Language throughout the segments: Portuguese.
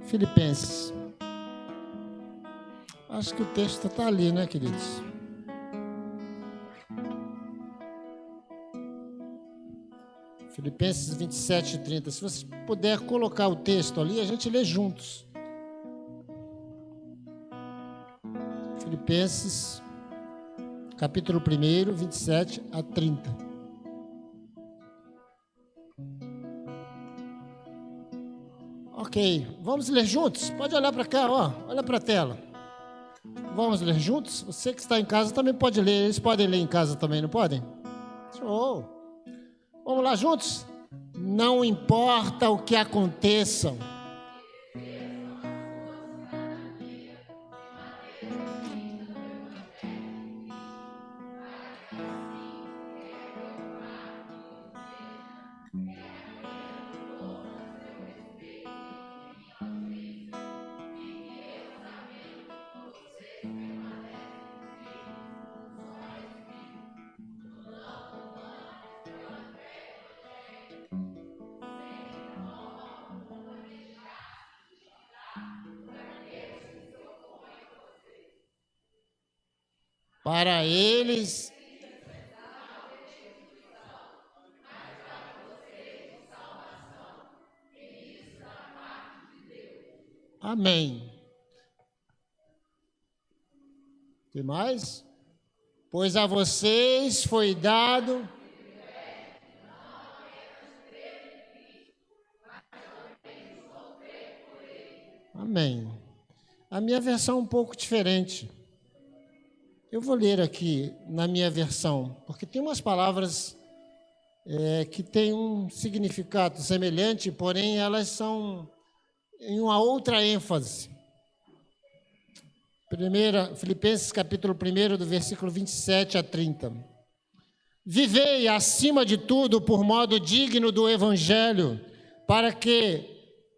Filipenses. Acho que o texto está ali, né, queridos? Filipenses 27 e 30. Se você puder colocar o texto ali, a gente lê juntos. Filipenses, capítulo 1, 27 a 30. Ok, vamos ler juntos? Pode olhar para cá, ó, olha para a tela. Vamos ler juntos? Você que está em casa também pode ler, eles podem ler em casa também, não podem? Show! Vamos lá juntos? Não importa o que aconteça. Para eles, amém. Tem mais? Pois a vocês foi dado. Amém. A minha versão é um pouco diferente. Eu vou ler aqui na minha versão, porque tem umas palavras que têm um significado semelhante, porém elas são em uma outra ênfase. Filipenses capítulo 1, do versículo 27 a 30. Vivei acima de tudo por modo digno do Evangelho, para que,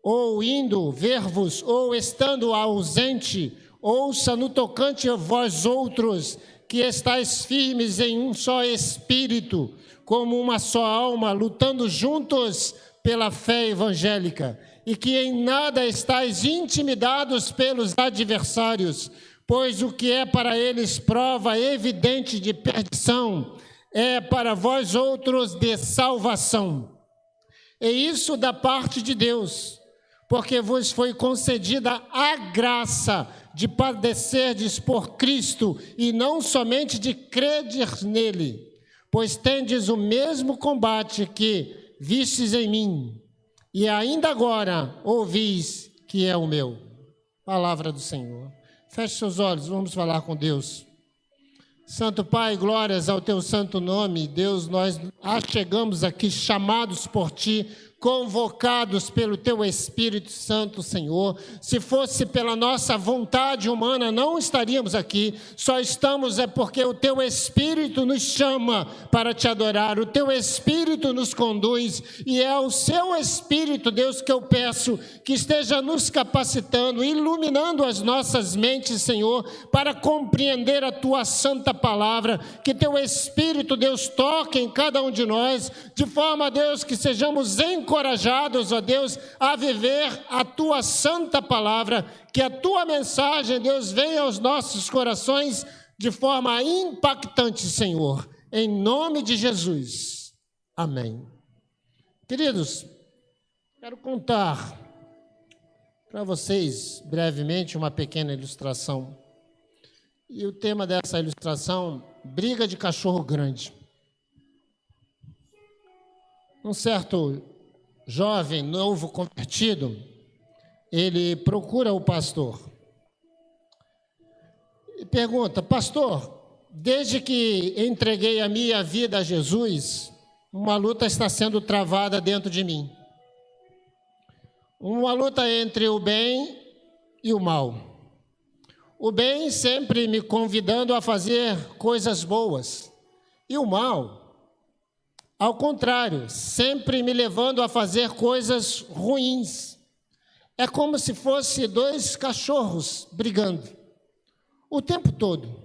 ou indo ver-vos, ou estando ausente, ouça no tocante a vós outros, que estáis firmes em um só espírito, como uma só alma, lutando juntos pela fé evangélica, e que em nada estáis intimidados pelos adversários, pois o que é para eles prova evidente de perdição, é para vós outros de salvação. E isso da parte de Deus, porque vos foi concedida a graça de padecerdes por Cristo, e não somente de crederes nele, pois tendes o mesmo combate que vistes em mim, e ainda agora ouvis que é o meu. Palavra do Senhor. Feche seus olhos, vamos falar com Deus. Santo Pai, glórias ao teu santo nome. Deus, nós chegamos aqui chamados por ti, convocados pelo teu Espírito Santo, Senhor. Se fosse pela nossa vontade humana, não estaríamos aqui. Só estamos porque o teu Espírito nos chama para te adorar. O teu Espírito nos conduz, e é o seu Espírito, Deus, que eu peço que esteja nos capacitando, iluminando as nossas mentes, Senhor, para compreender a tua santa palavra. Que teu Espírito, Deus, toque em cada um de nós, de forma, Deus, que sejamos encorajados, ó Deus, a viver a tua santa palavra, que a tua mensagem, Deus, venha aos nossos corações de forma impactante, Senhor, em nome de Jesus. Amém. Queridos, quero contar para vocês brevemente uma pequena ilustração. E o tema dessa ilustração, briga de cachorro grande. Um certo jovem, novo convertido, ele procura o pastor e pergunta: pastor, desde que entreguei a minha vida a Jesus, uma luta está sendo travada dentro de mim. Uma luta entre o bem e o mal. O bem sempre me convidando a fazer coisas boas, e o mal, ao contrário, sempre me levando a fazer coisas ruins. É como se fosse dois cachorros brigando o tempo todo.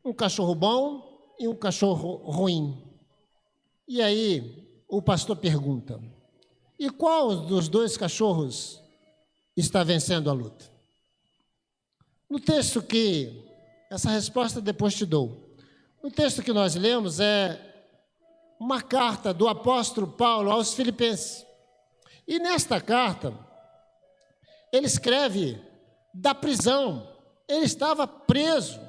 Um cachorro bom e um cachorro ruim. E aí, o pastor pergunta: e qual dos dois cachorros está vencendo a luta? No texto que, essa resposta depois te dou. No texto que nós lemos é uma carta do apóstolo Paulo aos Filipenses. E nesta carta, ele escreve da prisão. Ele estava preso,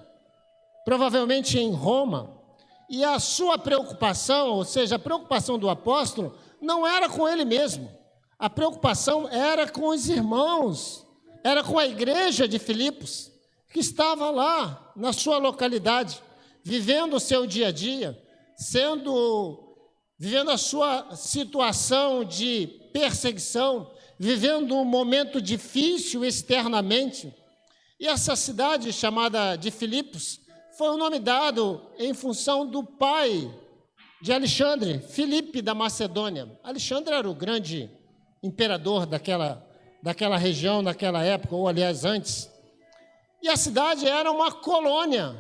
provavelmente em Roma, e a sua preocupação, ou seja, a preocupação do apóstolo, não era com ele mesmo. A preocupação era com os irmãos, era com a igreja de Filipos, que estava lá na sua localidade, vivendo o seu dia a dia, vivendo a sua situação de perseguição, vivendo um momento difícil externamente. E essa cidade chamada de Filipos foi um nome dado em função do pai de Alexandre, Filipe da Macedônia. Alexandre era o grande imperador daquela região, naquela época, ou aliás antes. E a cidade era uma colônia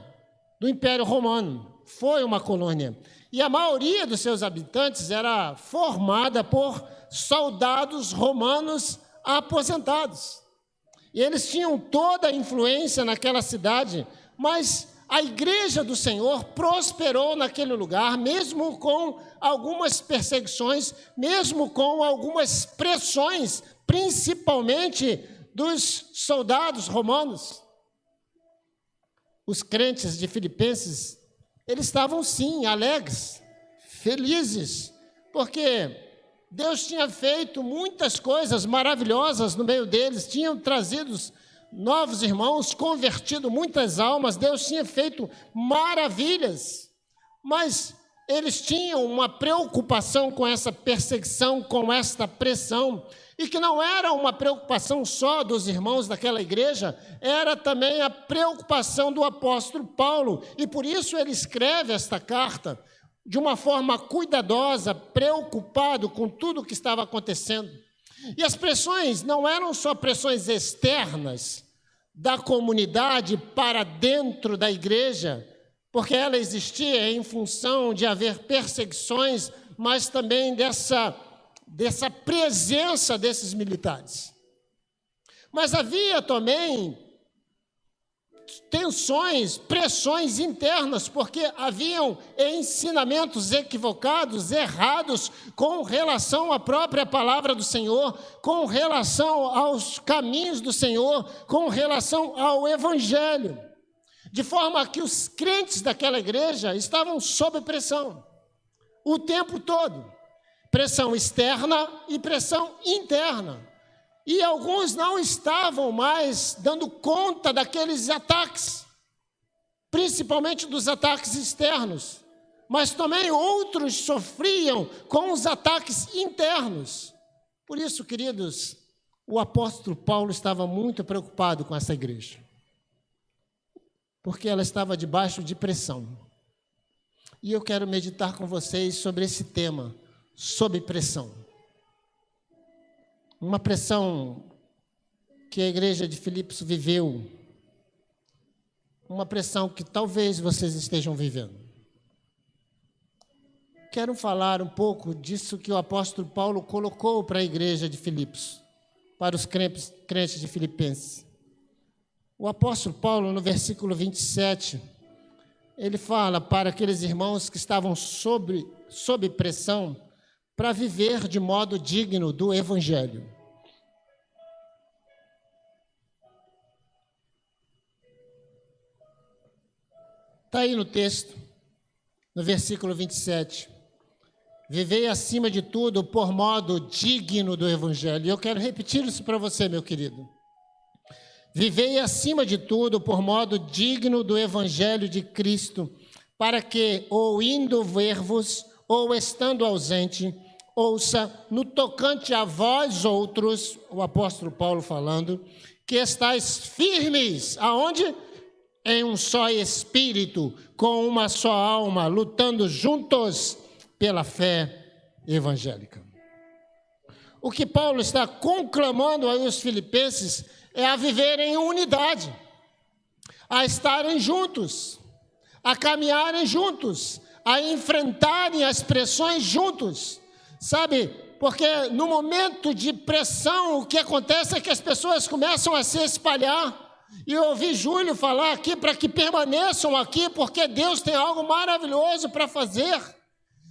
do Império Romano, foi uma colônia. E a maioria dos seus habitantes era formada por soldados romanos aposentados. E eles tinham toda a influência naquela cidade, mas a igreja do Senhor prosperou naquele lugar, mesmo com algumas perseguições, mesmo com algumas pressões, principalmente dos soldados romanos. Os crentes de Filipenses, eles estavam sim alegres, felizes, porque Deus tinha feito muitas coisas maravilhosas no meio deles, tinham trazido novos irmãos, convertido muitas almas, Deus tinha feito maravilhas, mas eles tinham uma preocupação com essa perseguição, com esta pressão, e que não era uma preocupação só dos irmãos daquela igreja, era também a preocupação do apóstolo Paulo, e por isso ele escreve esta carta de uma forma cuidadosa, preocupado com tudo o que estava acontecendo. E as pressões não eram só pressões externas da comunidade para dentro da igreja, porque ela existia em função de haver perseguições, mas também dessa presença desses militares. Mas havia também tensões, pressões internas, porque haviam ensinamentos equivocados, errados, com relação à própria palavra do Senhor, com relação aos caminhos do Senhor, com relação ao Evangelho, de forma que os crentes daquela igreja estavam sob pressão o tempo todo, pressão externa e pressão interna. E alguns não estavam mais dando conta daqueles ataques, principalmente dos ataques externos, mas também outros sofriam com os ataques internos. Por isso, queridos, o apóstolo Paulo estava muito preocupado com essa igreja, porque ela estava debaixo de pressão. E eu quero meditar com vocês sobre esse tema, sob pressão. Uma pressão que a igreja de Filipos viveu, uma pressão que talvez vocês estejam vivendo. Quero falar um pouco disso que o apóstolo Paulo colocou para a igreja de Filipos, para os crentes de Filipenses. O apóstolo Paulo, no versículo 27, ele fala para aqueles irmãos que estavam sob pressão, para viver de modo digno do Evangelho. Está aí no texto, no versículo 27. Vivei acima de tudo por modo digno do Evangelho. E eu quero repetir isso para você, meu querido. Vivei acima de tudo por modo digno do Evangelho de Cristo, para que, ou indo ver-vos, ou estando ausente, ouça no tocante a vós outros, o apóstolo Paulo falando, que estáis firmes, aonde? Em um só espírito, com uma só alma, lutando juntos pela fé evangélica. O que Paulo está conclamando aí os filipenses é a viverem em unidade, a estarem juntos, a caminharem juntos, a enfrentarem as pressões juntos, Sabe, porque no momento de pressão, o que acontece é que as pessoas começam a se espalhar. E eu ouvi Júlio falar aqui para que permaneçam aqui, porque Deus tem algo maravilhoso para fazer.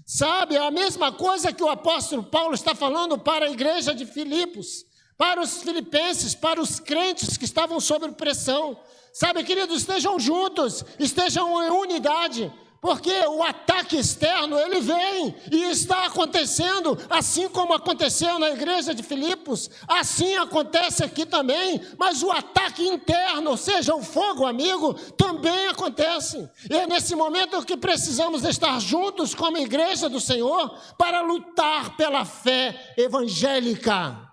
Sabe, a mesma coisa que o apóstolo Paulo está falando para a igreja de Filipos, para os filipenses, para os crentes que estavam sob pressão. Sabe, queridos, estejam juntos, estejam em unidade, porque o ataque externo, ele vem e está acontecendo, assim como aconteceu na igreja de Filipos, assim acontece aqui também, mas o ataque interno, ou seja, o fogo amigo, também acontece. E é nesse momento que precisamos estar juntos como igreja do Senhor para lutar pela fé evangélica.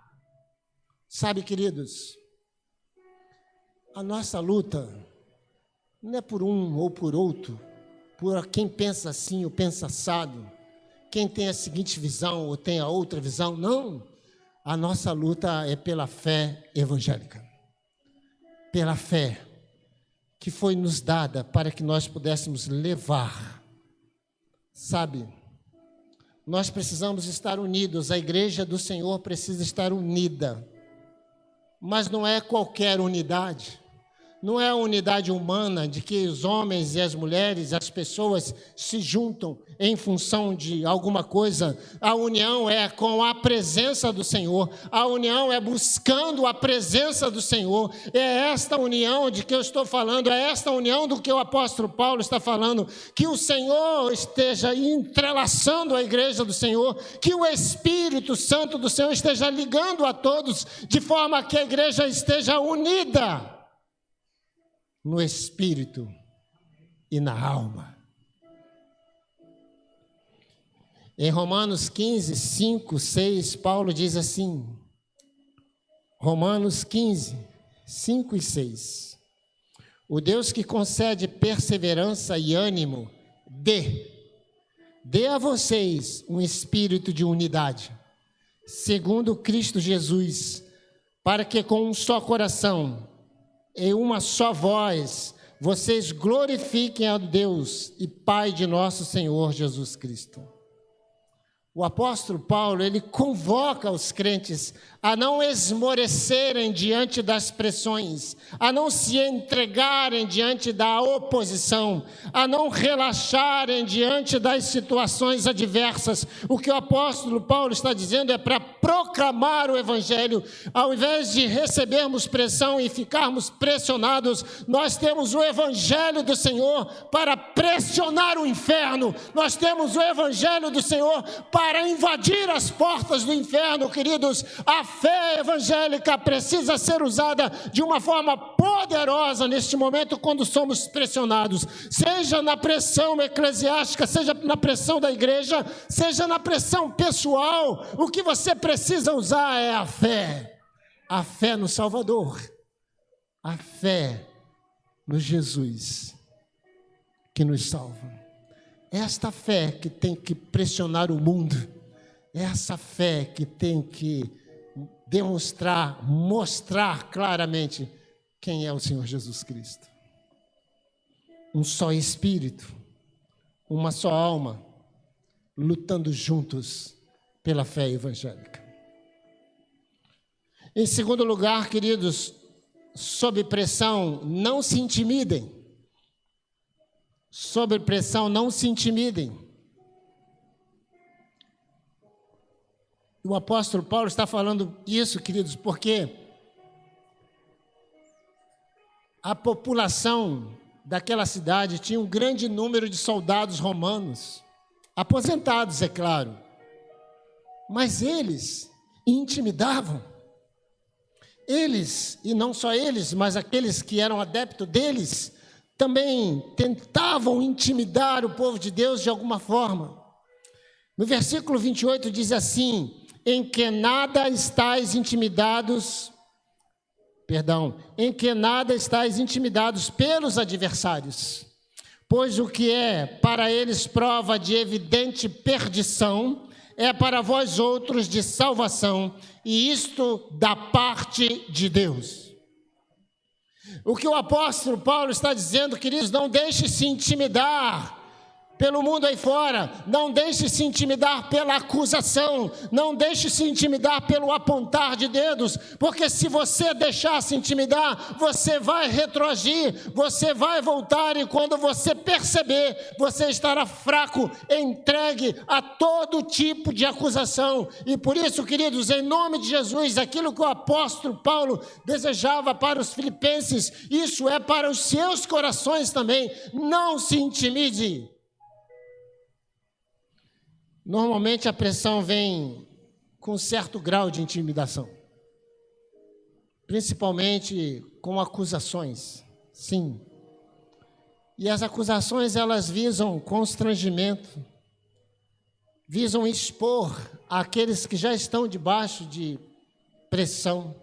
Sabe, queridos, a nossa luta não é por um ou por outro, por quem pensa assim ou pensa assado, quem tem a seguinte visão ou tem a outra visão, não. A nossa luta é pela fé evangélica, pela fé que foi nos dada para que nós pudéssemos levar. Sabe, nós precisamos estar unidos, a igreja do Senhor precisa estar unida, mas não é qualquer unidade. Não é a unidade humana de que os homens e as mulheres, as pessoas se juntam em função de alguma coisa. A união é com a presença do Senhor. A união é buscando a presença do Senhor. É esta união de que eu estou falando, é esta união do que o apóstolo Paulo está falando, que o Senhor esteja entrelaçando a igreja do Senhor, que o Espírito Santo do Senhor esteja ligando a todos, de forma que a igreja esteja unida no espírito e na alma. Em Romanos 15, 5, 6, Paulo diz assim, Romanos 15, 5 e 6, o Deus que concede perseverança e ânimo, dê a vocês um espírito de unidade, segundo Cristo Jesus, para que com um só coração, em uma só voz, vocês glorifiquem a Deus e Pai de nosso Senhor Jesus Cristo. O apóstolo Paulo, ele convoca os crentes a não esmorecerem diante das pressões, a não se entregarem diante da oposição, a não relaxarem diante das situações adversas. O que o apóstolo Paulo está dizendo é para proclamar o evangelho. Ao invés de recebermos pressão e ficarmos pressionados, nós temos o evangelho do Senhor para pressionar o inferno. Nós temos o evangelho do Senhor para invadir as portas do inferno, queridos. A fé evangélica precisa ser usada de uma forma poderosa neste momento quando somos pressionados, seja na pressão eclesiástica, seja na pressão da igreja, seja na pressão pessoal. O que você precisa usar é a fé no Salvador, a fé no Jesus que nos salva. É esta fé que tem que pressionar o mundo, é essa fé que tem que mostrar claramente quem é o Senhor Jesus Cristo. Um só espírito, uma só alma, lutando juntos pela fé evangélica. Em segundo lugar, queridos, sob pressão, não se intimidem. Sob pressão, não se intimidem. O apóstolo Paulo está falando isso, queridos, porque a população daquela cidade tinha um grande número de soldados romanos, aposentados, é claro, mas eles intimidavam. Eles, e não só eles, mas aqueles que eram adeptos deles, também tentavam intimidar o povo de Deus de alguma forma. No versículo 28 diz assim, em que nada estáis intimidados pelos adversários, pois o que é para eles prova de evidente perdição, é para vós outros de salvação, e isto da parte de Deus. O que o apóstolo Paulo está dizendo, queridos, não deixe se intimidar pelo mundo aí fora. Não deixe se intimidar pela acusação, não deixe se intimidar pelo apontar de dedos, porque se você deixar se intimidar, você vai retroagir, você vai voltar, e quando você perceber, você estará fraco, entregue a todo tipo de acusação. E por isso, queridos, em nome de Jesus, aquilo que o apóstolo Paulo desejava para os filipenses, isso é para os seus corações também. Não se intimide. Normalmente a pressão vem com certo grau de intimidação, principalmente com acusações, sim. E as acusações, elas visam constrangimento, visam expor aqueles que já estão debaixo de pressão.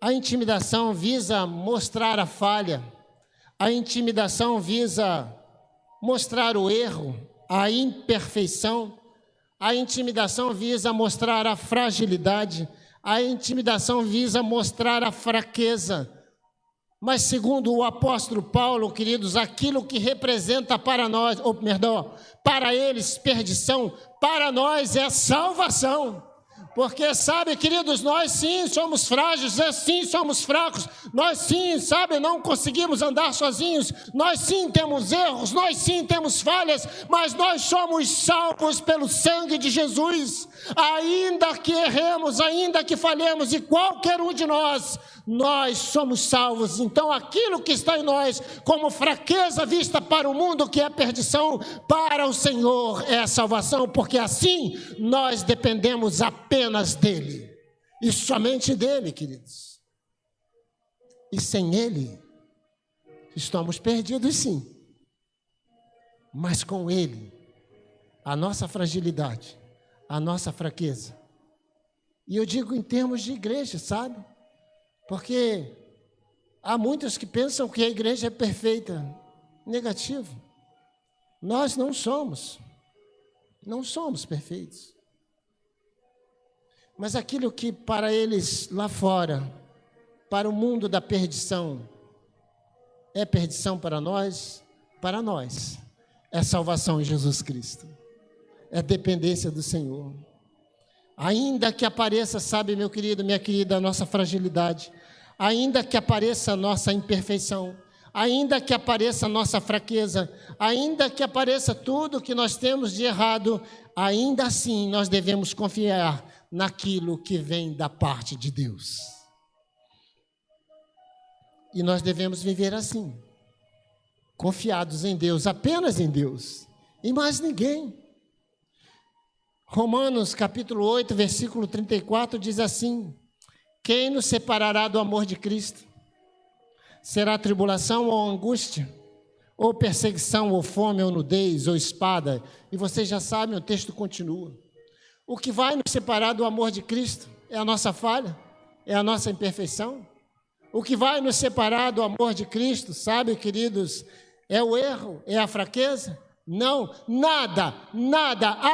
A intimidação visa mostrar a falha, a intimidação visa mostrar o erro, a imperfeição, a intimidação visa mostrar a fragilidade, a intimidação visa mostrar a fraqueza. Mas segundo o apóstolo Paulo, queridos, aquilo que representa para nós, para eles perdição, para nós é salvação. Porque, sabe, queridos, nós sim somos frágeis, nós sim somos fracos, nós sim, sabe, não conseguimos andar sozinhos, nós sim temos erros, nós sim temos falhas, mas nós somos salvos pelo sangue de Jesus. Ainda que erremos, ainda que falhemos, e qualquer um de nós somos salvos. Então aquilo que está em nós como fraqueza vista para o mundo, que é perdição, para o Senhor é salvação, porque assim nós dependemos apenas dele, e somente dele, queridos. E sem ele estamos perdidos, sim, mas com ele a nossa fragilidade, a nossa fraqueza, e eu digo em termos de igreja, sabe? Porque há muitos que pensam que a igreja é perfeita. Negativo. Nós não somos perfeitos. Mas aquilo que para eles lá fora, para o mundo da perdição, é perdição para nós é salvação em Jesus Cristo. É dependência do Senhor. Ainda que apareça, sabe, meu querido, minha querida, a nossa fragilidade, ainda que apareça a nossa imperfeição, ainda que apareça a nossa fraqueza, ainda que apareça tudo que nós temos de errado, ainda assim nós devemos confiar naquilo que vem da parte de Deus. E nós devemos viver assim, confiados em Deus, apenas em Deus, em mais ninguém. Romanos capítulo 8, versículo 34 diz assim: quem nos separará do amor de Cristo? Será tribulação ou angústia? Ou perseguição, ou fome, ou nudez, ou espada? E vocês já sabem, o texto continua. O que vai nos separar do amor de Cristo é a nossa falha, é a nossa imperfeição. O que vai nos separar do amor de Cristo, sabe, queridos, é o erro, é a fraqueza? Não, nada,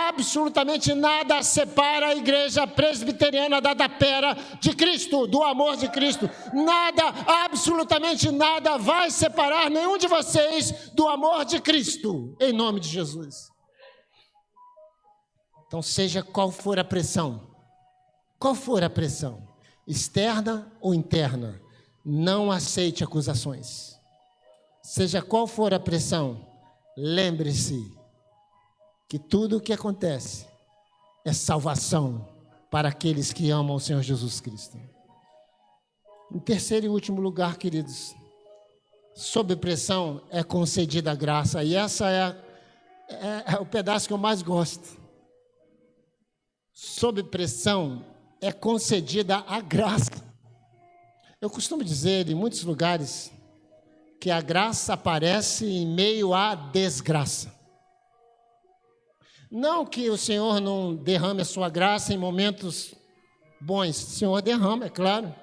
absolutamente nada separa a igreja presbiteriana da Tapera de Cristo, do amor de Cristo. Nada, absolutamente nada vai separar nenhum de vocês do amor de Cristo, em nome de Jesus. Então, seja qual for a pressão, externa ou interna, não aceite acusações. Seja qual for a pressão, lembre-se que tudo o que acontece é salvação para aqueles que amam o Senhor Jesus Cristo. Em terceiro e último lugar, queridos, sob pressão é concedida a graça, e essa é o pedaço que eu mais gosto. Sob pressão é concedida a graça. Eu costumo dizer em muitos lugares que a graça aparece em meio à desgraça. Não que o Senhor não derrame a sua graça em momentos bons, o Senhor derrama, é claro.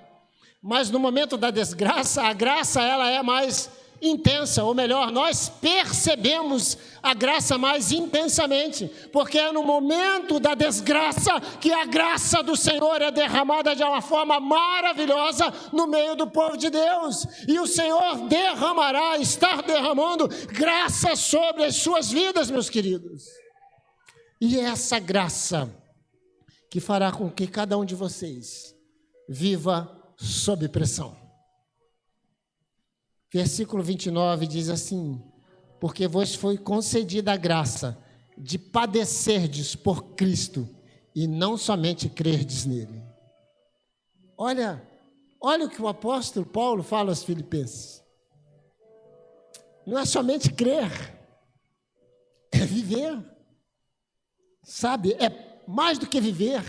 Mas no momento da desgraça, a graça ela é mais intensa, ou melhor, nós percebemos a graça mais intensamente, porque é no momento da desgraça que a graça do Senhor é derramada de uma forma maravilhosa no meio do povo de Deus, e o Senhor derramará, está derramando graça sobre as suas vidas, meus queridos, e é essa graça que fará com que cada um de vocês viva sob pressão. Versículo 29 diz assim: porque vos foi concedida a graça de padecerdes por Cristo e não somente crerdes nele. Olha o que o apóstolo Paulo fala aos Filipenses. Não é somente crer, é viver. Sabe, é mais do que viver,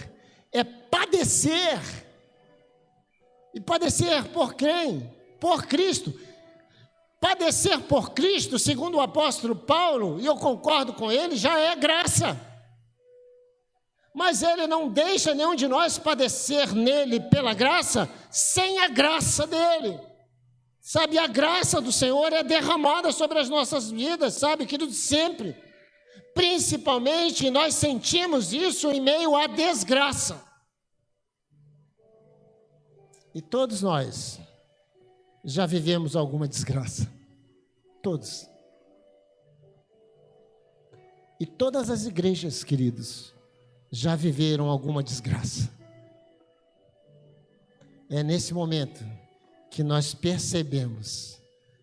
é padecer. E padecer por quem? Por Cristo. Padecer por Cristo, segundo o apóstolo Paulo, e eu concordo com ele, já é graça. Mas ele não deixa nenhum de nós padecer nele pela graça, sem a graça dele. Sabe, a graça do Senhor é derramada sobre as nossas vidas, sabe, querido, sempre. Principalmente nós sentimos isso em meio à desgraça. E todos nós já vivemos alguma desgraça. Todos. E todas as igrejas, queridos, já viveram alguma desgraça. É nesse momento que nós percebemos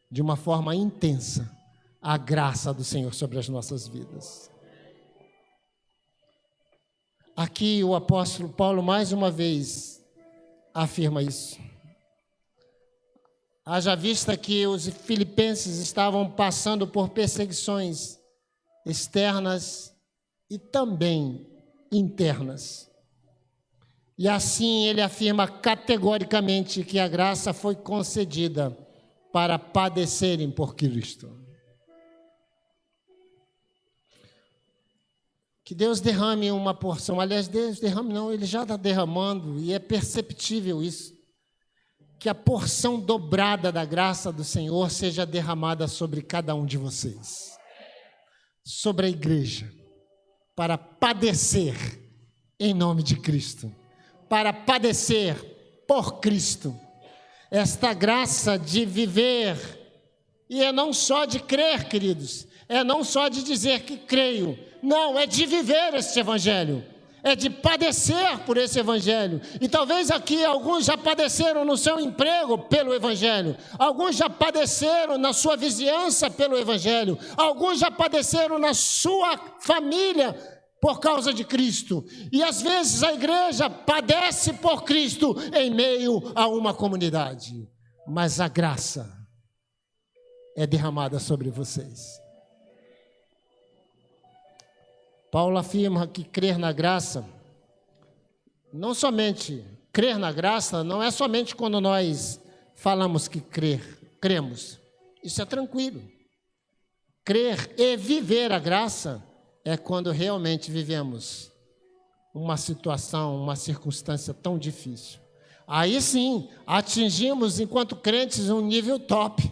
de uma forma intensa a graça do Senhor sobre as nossas vidas. Aqui o apóstolo Paulo mais uma vez afirma isso. Haja vista que os filipenses estavam passando por perseguições externas e também internas. E assim ele afirma categoricamente que a graça foi concedida para padecerem por Cristo. Que Deus derrame uma porção, aliás, Deus derrame não, Ele já está derramando, e é perceptível isso, que a porção dobrada da graça do Senhor seja derramada sobre cada um de vocês, sobre a igreja, para padecer em nome de Cristo, para padecer por Cristo, esta graça de viver, e é não só de crer, queridos, é não só de dizer que creio, não, é de viver esse evangelho, é de padecer por esse evangelho. E talvez aqui alguns já padeceram no seu emprego pelo evangelho, alguns já padeceram na sua vizinhança pelo evangelho, alguns já padeceram na sua família por causa de Cristo. E às vezes a igreja padece por Cristo em meio a uma comunidade, mas a graça é derramada sobre vocês. Paulo afirma que crer na graça, não somente crer na graça, não é somente quando nós falamos que cremos, isso é tranquilo. Crer e viver a graça é quando realmente vivemos uma situação, uma circunstância tão difícil. Aí sim, atingimos enquanto crentes um nível top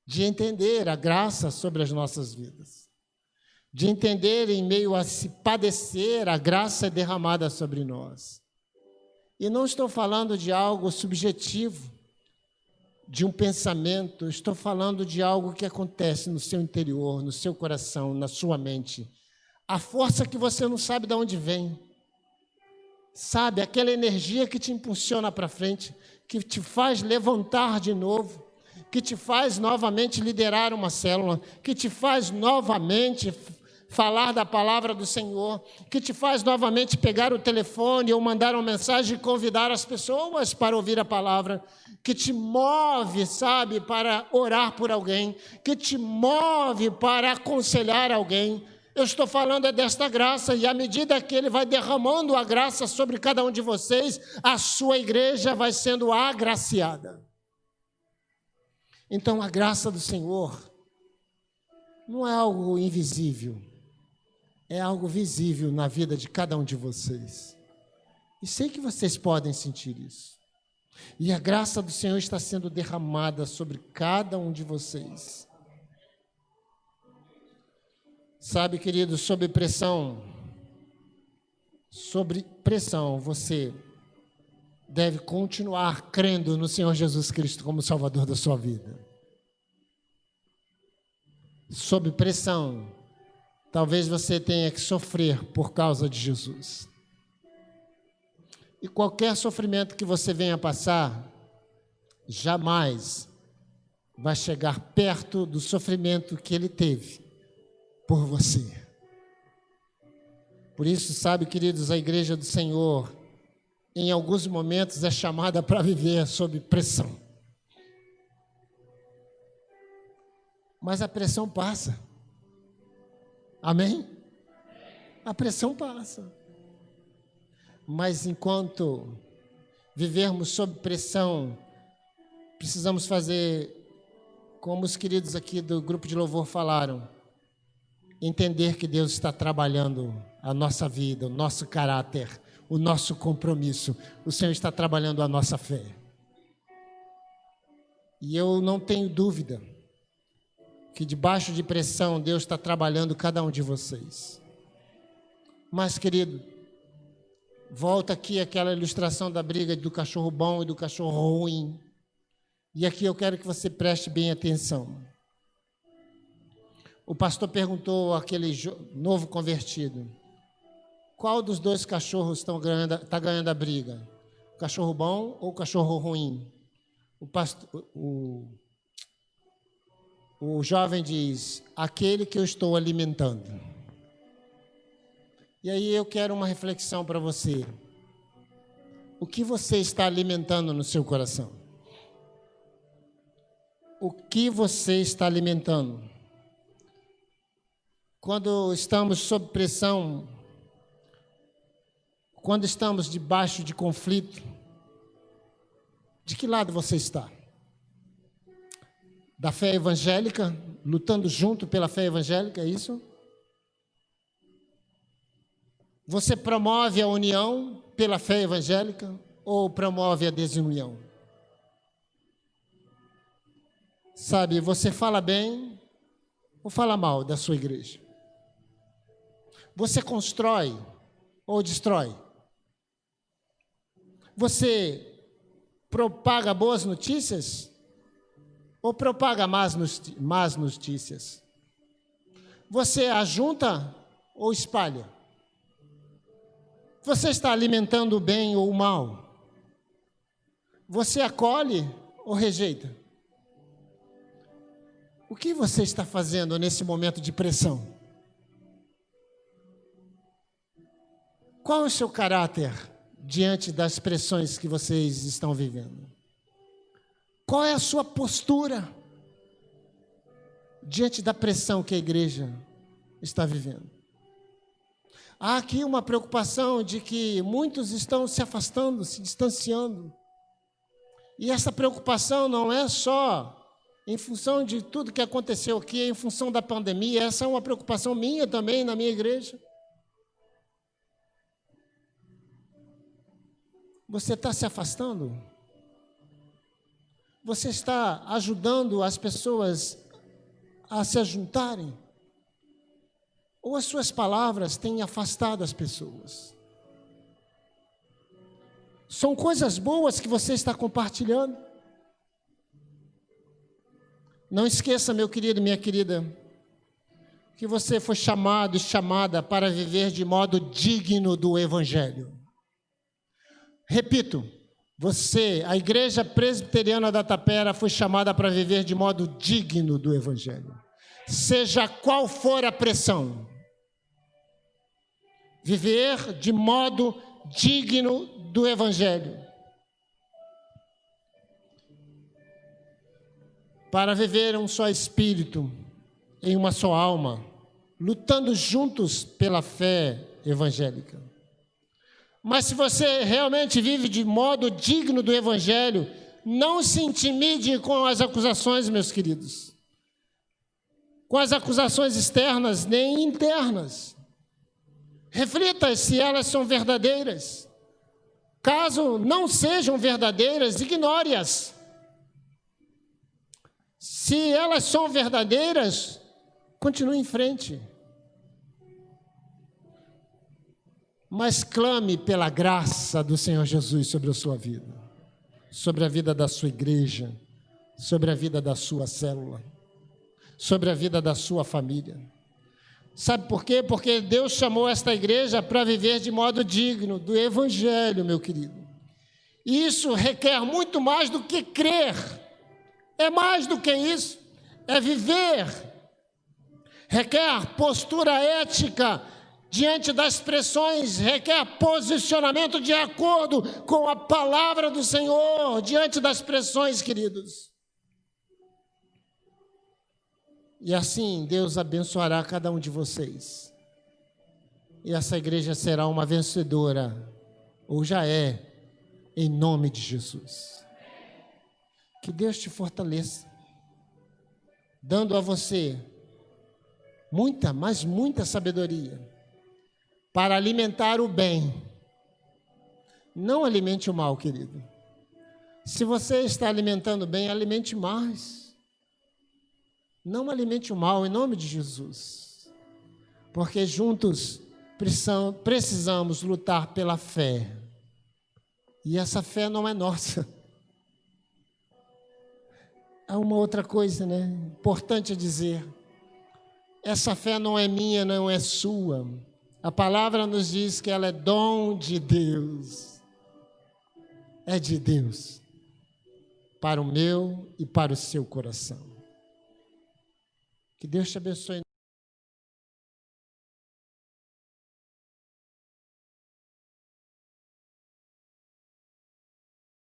de entender a graça sobre as nossas vidas. De entender em meio a se padecer, a graça é derramada sobre nós. E não estou falando de algo subjetivo, de um pensamento, estou falando de algo que acontece no seu interior, no seu coração, na sua mente. A força que você não sabe de onde vem. Sabe, aquela energia que te impulsiona para frente, que te faz levantar de novo, que te faz novamente liderar uma célula, que te faz novamente falar da palavra do Senhor, que te faz novamente pegar o telefone ou mandar uma mensagem e convidar as pessoas para ouvir a palavra, que te move, sabe, para orar por alguém, que te move para aconselhar alguém. Eu estou falando desta graça, e à medida que Ele vai derramando a graça sobre cada um de vocês, a sua igreja vai sendo agraciada. Então, a graça do Senhor não é algo invisível, é algo visível na vida de cada um de vocês. E sei que vocês podem sentir isso. E a graça do Senhor está sendo derramada sobre cada um de vocês. Sabe, querido, sob pressão, você deve continuar crendo no Senhor Jesus Cristo como Salvador da sua vida. Sob pressão, talvez você tenha que sofrer por causa de Jesus. E qualquer sofrimento que você venha passar, jamais vai chegar perto do sofrimento que ele teve por você. Por isso, sabe, queridos, a igreja do Senhor, em alguns momentos, é chamada para viver sob pressão. Mas a pressão passa. Amém? A pressão passa. Mas enquanto vivermos sob pressão, precisamos fazer, como os queridos aqui do grupo de louvor falaram, entender que Deus está trabalhando a nossa vida, o nosso caráter, o nosso compromisso. O Senhor está trabalhando a nossa fé. E eu não tenho dúvida que debaixo de pressão Deus está trabalhando cada um de vocês. Mas, querido, volta aqui aquela ilustração da briga do cachorro bom e do cachorro ruim. E aqui eu quero que você preste bem atenção. O pastor perguntou àquele novo convertido: qual dos dois cachorros está ganhando a briga? O cachorro bom ou o cachorro ruim? O jovem diz: aquele que eu estou alimentando. E aí eu quero uma reflexão para você. O que você está alimentando no seu coração? O que você está alimentando? Quando estamos sob pressão, quando estamos debaixo de conflito, de que lado você está? Da fé evangélica, lutando junto pela fé evangélica, é isso? Você promove a união pela fé evangélica ou promove a desunião? Sabe, você fala bem ou fala mal da sua igreja? Você constrói ou destrói? Você propaga boas notícias ou propaga más notícias? Você ajunta ou espalha? Você está alimentando o bem ou o mal? Você acolhe ou rejeita? O que você está fazendo nesse momento de pressão? Qual é o seu caráter diante das pressões que vocês estão vivendo? Qual é a sua postura diante da pressão que a igreja está vivendo? Há aqui uma preocupação de que muitos estão se afastando, se distanciando. E essa preocupação não é só em função de tudo que aconteceu aqui, é em função da pandemia. Essa é uma preocupação minha também, na minha igreja. Você está se afastando? Você está ajudando as pessoas a se ajuntarem? Ou as suas palavras têm afastado as pessoas? São coisas boas que você está compartilhando? Não esqueça, meu querido, minha querida, que você foi chamado e chamada para viver de modo digno do Evangelho. Repito, a Igreja Presbiteriana da Tapera foi chamada para viver de modo digno do Evangelho. Seja qual for a pressão, viver de modo digno do Evangelho. Para viver um só espírito, em uma só alma, lutando juntos pela fé evangélica. Mas se você realmente vive de modo digno do Evangelho, não se intimide com as acusações, meus queridos. Com as acusações externas nem internas. Reflita se elas são verdadeiras. Caso não sejam verdadeiras, ignore-as. Se elas são verdadeiras, continue em frente. Mas clame pela graça do Senhor Jesus sobre a sua vida, sobre a vida da sua igreja, sobre a vida da sua célula, sobre a vida da sua família. Sabe por quê? Porque Deus chamou esta igreja para viver de modo digno do Evangelho, meu querido. E isso requer muito mais do que crer. É mais do que isso. É viver. Requer postura ética diante das pressões. Requer posicionamento de acordo com a palavra do Senhor diante das pressões, queridos. E assim Deus abençoará cada um de vocês. E essa igreja será uma vencedora, ou já é, em nome de Jesus. Que Deus te fortaleça, dando a você muita, mas muita sabedoria, para alimentar o bem. Não alimente o mal, querido. Se você está alimentando o bem, alimente mais. Não alimente o mal, em nome de Jesus. Porque juntos precisamos lutar pela fé. E essa fé não é nossa. Há uma outra coisa, né? Importante dizer. Essa fé não é minha, não é sua. A palavra nos diz que ela é dom de Deus. É de Deus. Para o meu e para o seu coração. Que Deus te abençoe.